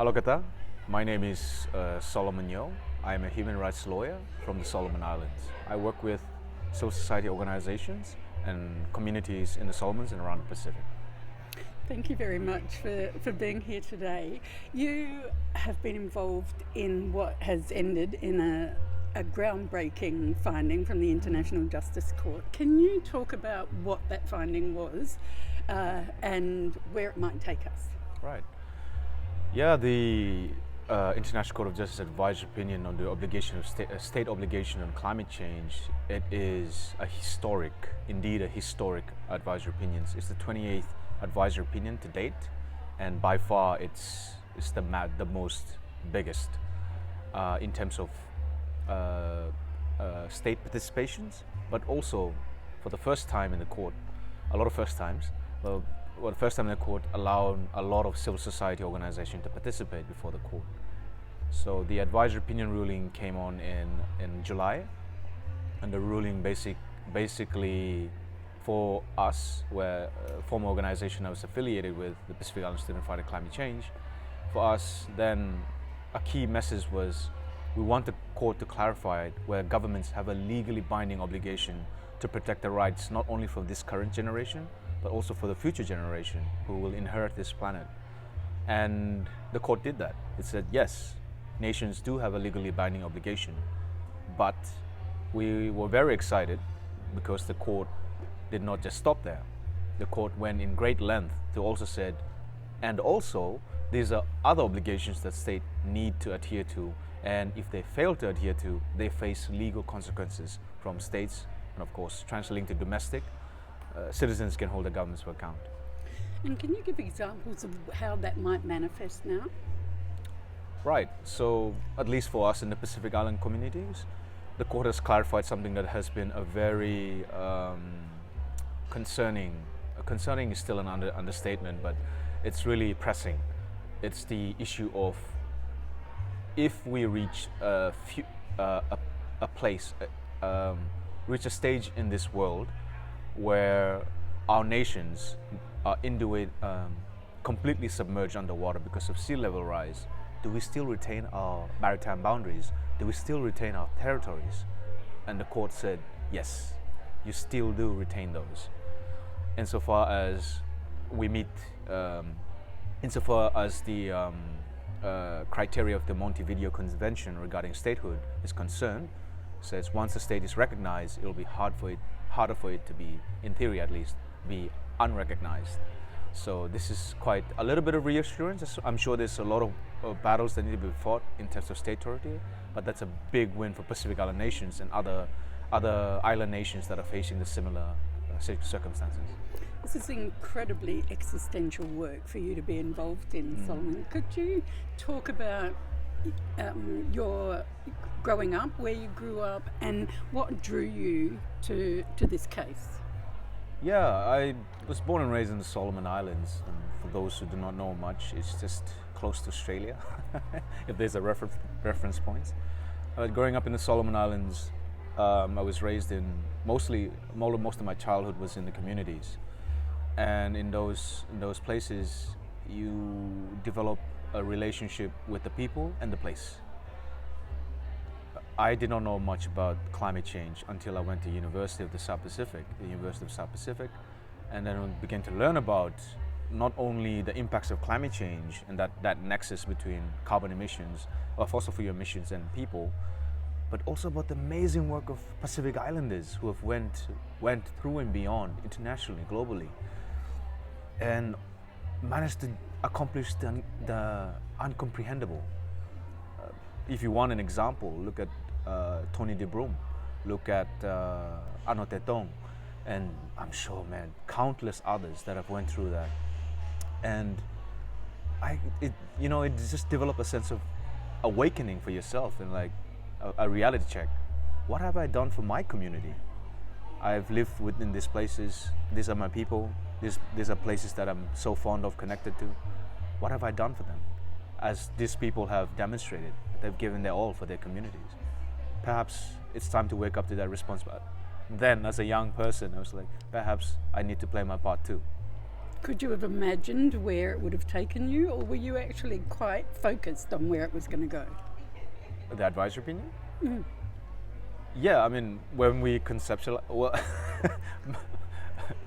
Hello, Kata. My name is Solomon Yo. I am a human rights lawyer from the Solomon Islands. I work with civil society organizations and communities in the Solomons and around the Pacific. Thank you very much for being here today. You have been involved in what has ended in a groundbreaking finding from the International Justice Court. Can you talk about what that finding was and where it might take us? Right. Yeah, the International Court of Justice advised opinion on the obligation of state obligation on climate change. It is indeed a historic advisory opinion. It's the 28th advisory opinion to date, and by far it's the most biggest in terms of state participations, but also for the first time in the court, a lot of first times. The first time in the court allowed a lot of civil society organizations to participate before the court. So the advisory opinion ruling came on in July, and the ruling basically for us, where a former organization I was affiliated with, the Pacific Island Student Fighter Climate Change, for us then a key message was we want the court to clarify it, where governments have a legally binding obligation to protect the rights not only for this current generation, but also for the future generation who will inherit this planet. And the court did that. It said, yes, nations do have a legally binding obligation, but we were very excited because the court did not just stop there. The court went in great length to also said, and also these are other obligations that states need to adhere to, and if they fail to adhere to, they face legal consequences from states, and of course, translating to domestic, citizens can hold the governments to account. And can you give examples of how that might manifest now? Right, so at least for us in the Pacific Island communities, the court has clarified something that has been a very concerning is still an understatement, but it's really pressing. It's the issue of if we reach a stage in this world where our nations are completely submerged underwater because of sea level rise, do we still retain our maritime boundaries? Do we still retain our territories? And the court said, yes, you still do retain those. Insofar as we meet, insofar as the criteria of the Montevideo Convention regarding statehood is concerned, says once a state is recognized, it will be harder for it to be, in theory at least, be unrecognized. So this is quite a little bit of reassurance. I'm sure there's a lot of battles that need to be fought in terms of state authority, but that's a big win for Pacific Island nations and other island nations that are facing the similar circumstances. This is incredibly existential work for you to be involved in, Solomon. Could you talk about your growing up, where you grew up, and what drew you to this case? Yeah, I was born and raised in the Solomon Islands, and for those who do not know much, it's just close to Australia, if there's a reference point. Growing up in the Solomon Islands, I was raised in most of my childhood was in the communities, and in those places, you develop a relationship with the people and the place. I did not know much about climate change until I went to the University of South Pacific, and then began to learn about not only the impacts of climate change and that nexus between carbon emissions, or fossil fuel emissions and people, but also about the amazing work of Pacific Islanders who have went through and beyond internationally, globally, and managed to accomplish the uncomprehendable. If you want an example, look at Tony de Broom, look at Ano Tetong, and I'm sure, man, countless others that have went through that. And it just developed a sense of awakening for yourself and like a reality check. What have I done for my community? I've lived within these places. These are my people. These are places that I'm so fond of, connected to. What have I done for them? As these people have demonstrated, they've given their all for their communities. Perhaps it's time to wake up to that response. But then, as a young person, I was like, perhaps I need to play my part too. Could you have imagined where it would have taken you, or were you actually quite focused on where it was going to go? The advisory opinion? Yeah, I mean, when we conceptualize, well,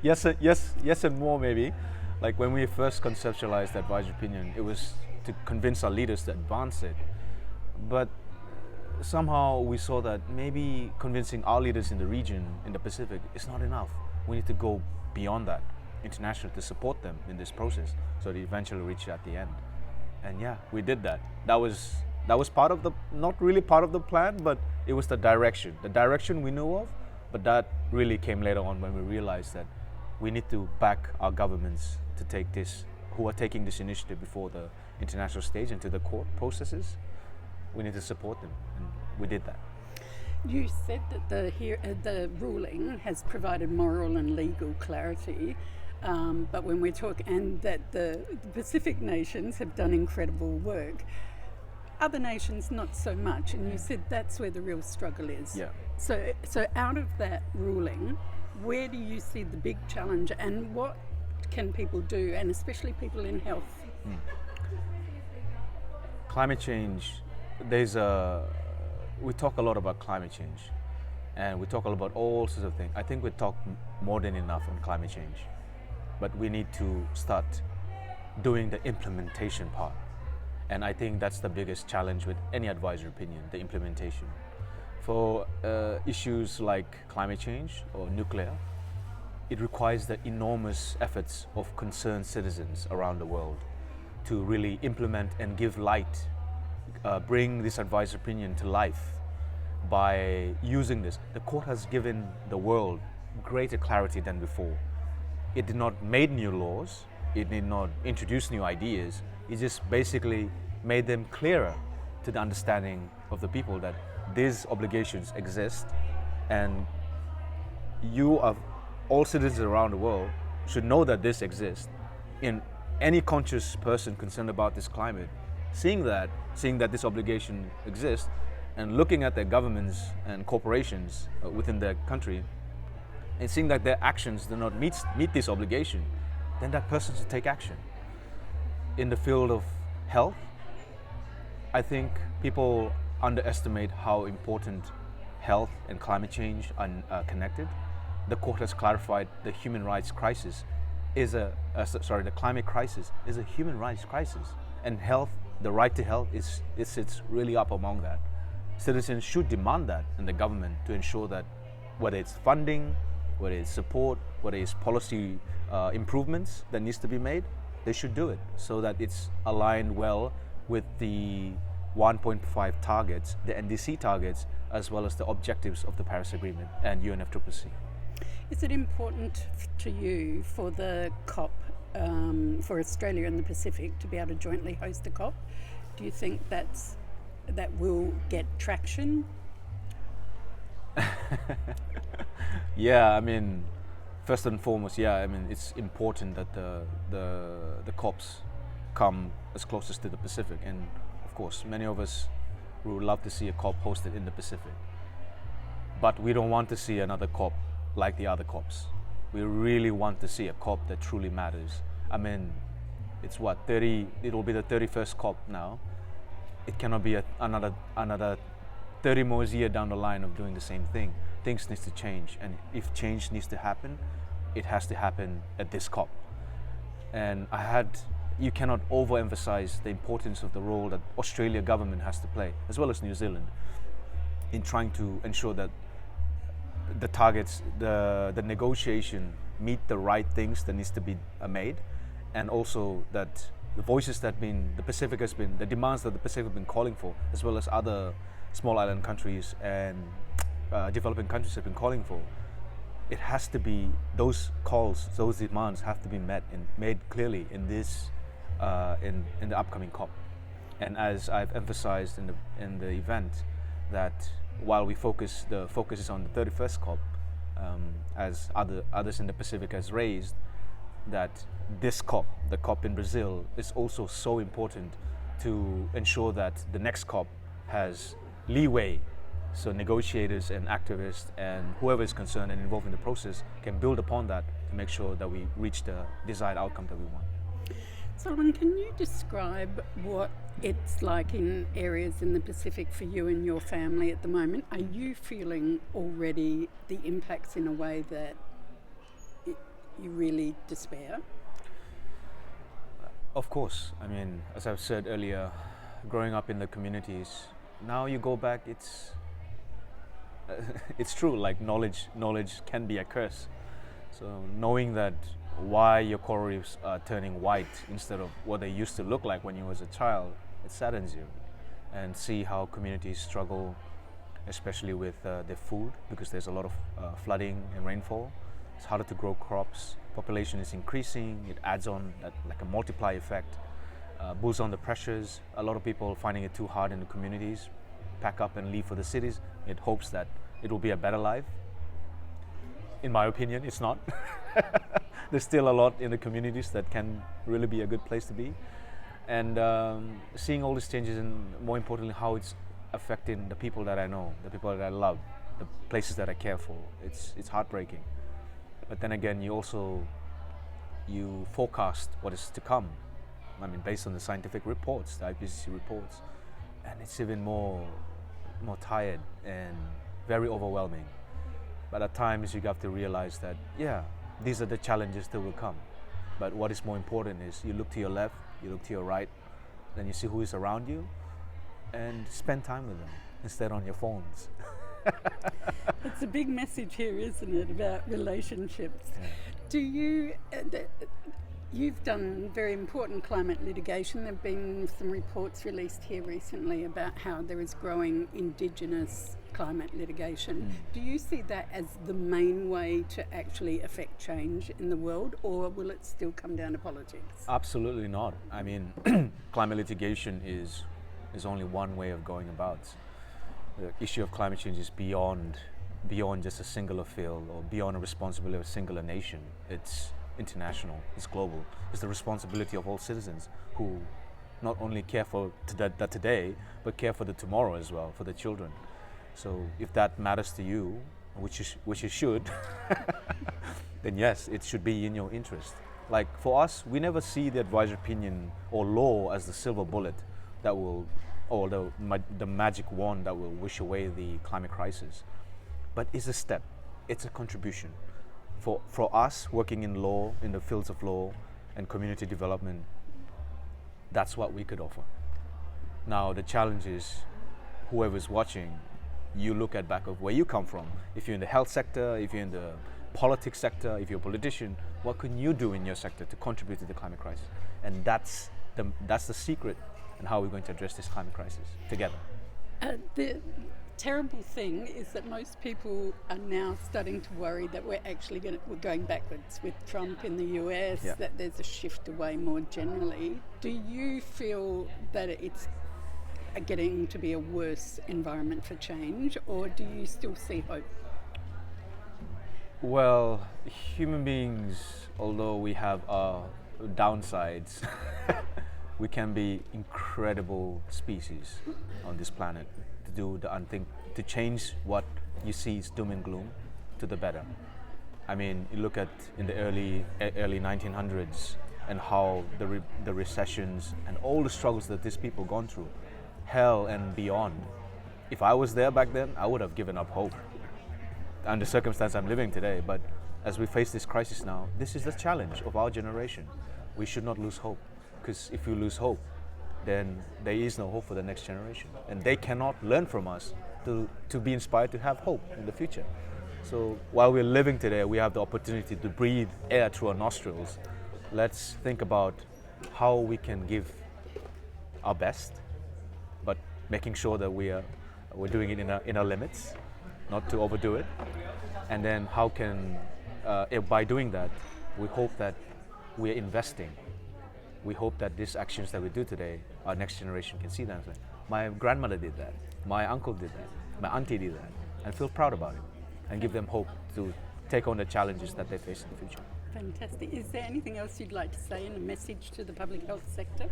yes and more maybe. Like when we first conceptualized the advisory opinion, it was to convince our leaders to advance it. But somehow we saw that maybe convincing our leaders in the region, in the Pacific, is not enough. We need to go beyond that, international, to support them in this process, so they eventually reach at the end. And yeah, we did that. That was part of the, not really part of the plan, but it was the direction we knew of. But that really came later on when we realized that we need to back our governments to take this, who are taking this initiative before the international stage and to the court processes. We need to support them, and we did that. You said that the ruling has provided moral and legal clarity, but when we're talking, and that the Pacific nations have done incredible work, other nations not so much, and you said that's where the real struggle is. Yeah. So out of that ruling, where do you see the big challenge, and what can people do, and especially people in health? Climate change, we talk a lot about climate change, and we talk a lot about all sorts of things. I think we talk more than enough on climate change, but we need to start doing the implementation part. And I think that's the biggest challenge with any advisory opinion, the implementation. For issues like climate change or nuclear, it requires the enormous efforts of concerned citizens around the world to really implement and give light, bring this advisory opinion to life by using this. The court has given the world greater clarity than before. It did not make new laws, it did not introduce new ideas, it just basically made them clearer to the understanding of the people that these obligations exist, and you, of all citizens around the world, should know that this exists. In any conscious person concerned about this climate, seeing that this obligation exists, and looking at their governments and corporations within their country, and seeing that their actions do not meet this obligation, then that person should take action. In the field of health, I think people underestimate how important health and climate change are connected. The court has clarified the human rights crisis the climate crisis is a human rights crisis, and health, the right to health, it sits really up among that. Citizens should demand that in the government to ensure that whether it's funding, whether it's support, whether it's policy improvements that needs to be made, they should do it so that it's aligned well with the 1.5 targets, the NDC targets, as well as the objectives of the Paris Agreement and UNFCCC. Is it important to you for the COP, for Australia and the Pacific, to be able to jointly host a COP? Do you think that will get traction? Yeah, I mean, first and foremost, yeah, I mean, it's important that the COPs come as closest to the Pacific, and of course, many of us would love to see a COP hosted in the Pacific. But we don't want to see another COP like the other COPs. We really want to see a COP that truly matters. I mean, it's what, it will be the 31st COP now. It cannot be another 30 more years down the line of doing the same thing. Things need to change, and if change needs to happen, it has to happen at this COP. And you cannot overemphasize the importance of the role that Australia government has to play, as well as New Zealand, in trying to ensure that the targets, the negotiation meet the right things that needs to be made, and also that the voices that the demands that the Pacific have been calling for, as well as other small island countries and developing countries have been calling for, it has to be, those calls, those demands have to be met and made clearly in this, in the upcoming COP. And as I've emphasized in the event, that while the focus is on the 31st COP, as others in the Pacific has raised, that this COP, the COP in Brazil, is also so important to ensure that the next COP has leeway, so negotiators and activists and whoever is concerned and involved in the process can build upon that make sure that we reach the desired outcome that we want. Solomon, can you describe what it's like in areas in the Pacific for you and your family at the moment? Are you feeling already the impacts in a way that you really despair? Of course. I mean, as I've said earlier, growing up in the communities, now you go back, it's true, like knowledge can be a curse. So knowing that why your coral reefs are turning white instead of what they used to look like when you was a child, it saddens you. And see how communities struggle, especially with their food, because there's a lot of flooding and rainfall. It's harder to grow crops. Population is increasing. It adds on like a multiply effect, boosts on the pressures. A lot of people finding it too hard in the communities, pack up and leave for the cities. It hopes that it will be a better life. In my opinion, it's not. There's still a lot in the communities that can really be a good place to be. And seeing all these changes, and more importantly, how it's affecting the people that I know, the people that I love, the places that I care for. It's heartbreaking. But then again, you forecast what is to come. I mean, based on the scientific reports, the IPCC reports, and it's even more tired and very overwhelming. But at times you have to realize that, yeah, these are the challenges that will come. But what is more important is you look to your left, you look to your right, then you see who is around you, and spend time with them instead on your phones. It's a big message here, isn't it, about relationships? Yeah. Do you, you've done very important climate litigation. There have been some reports released here recently about how there is growing Indigenous climate litigation. Do you see that as the main way to actually affect change in the world, or will it still come down to politics? Absolutely not. I mean, climate litigation is only one way of going about. The issue of climate change is beyond just a singular field or beyond a responsibility of a singular nation. It's international, it's global. It's the responsibility of all citizens who not only care for that today, but care for the tomorrow as well, for the children. So if that matters to you, which it should, then yes, it should be in your interest. Like for us, we never see the advisory opinion or law as the silver bullet that will, or the magic wand that will wish away the climate crisis. But it's a step, it's a contribution. For us working in law, in the fields of law and community development, that's what we could offer. Now the challenge is, whoever's watching, you look at back of where you come from. If you're in the health sector, if you're in the politics sector, if you're a politician, what can you do in your sector to contribute to the climate crisis? And that's the secret and how we're going to address this climate crisis together. The terrible thing is that most people are now starting to worry that we're going backwards with Trump in the US, Yeah. that there's a shift away more generally. Do you feel that it's getting to be a worse environment for change, or do you still see hope? Well, human beings, although we have our downsides, we can be incredible species on this planet to do the unthinkable, to change what you see is doom and gloom to the better. I mean, you look at in the early 1900s and how the recessions and all the struggles that these people gone through, hell and beyond. If I was there back then, I would have given up hope and the circumstance I'm living today. But as we face this crisis now, this is the challenge of our generation. We should not lose hope, because if we lose hope, then there is no hope for the next generation, and they cannot learn from us to be inspired to have hope in the future. So while we're living today, we have the opportunity to breathe air through our nostrils. Let's think about how we can give our best, but making sure that we're doing it in our limits, not to overdo it. And then how can, by doing that, we hope that we're investing. We hope that these actions that we do today, our next generation can see them. My grandmother did that, my uncle did that, my auntie did that, and feel proud about it, and give them hope to take on the challenges that they face in the future. Fantastic. Is there anything else you'd like to say in a message to the public health sector?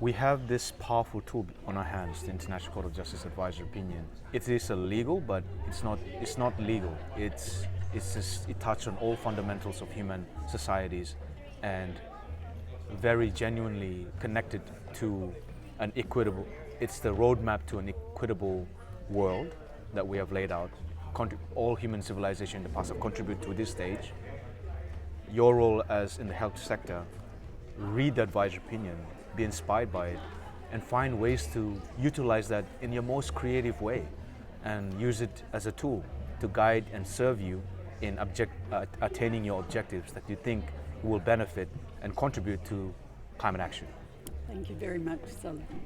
We have this powerful tool on our hands, the International Court of Justice Advisory Opinion. It is illegal, but it's not legal. It's it touched on all fundamentals of human societies, and very genuinely connected to an equitable. It's the roadmap to an equitable world that we have laid out. All human civilization in the past have contributed to this stage. Your role as in the health sector, read the advisory opinion, be inspired by it, and find ways to utilize that in your most creative way, and use it as a tool to guide and serve you in attaining your objectives that you think will benefit and contribute to climate action. Thank you very much, Sullivan.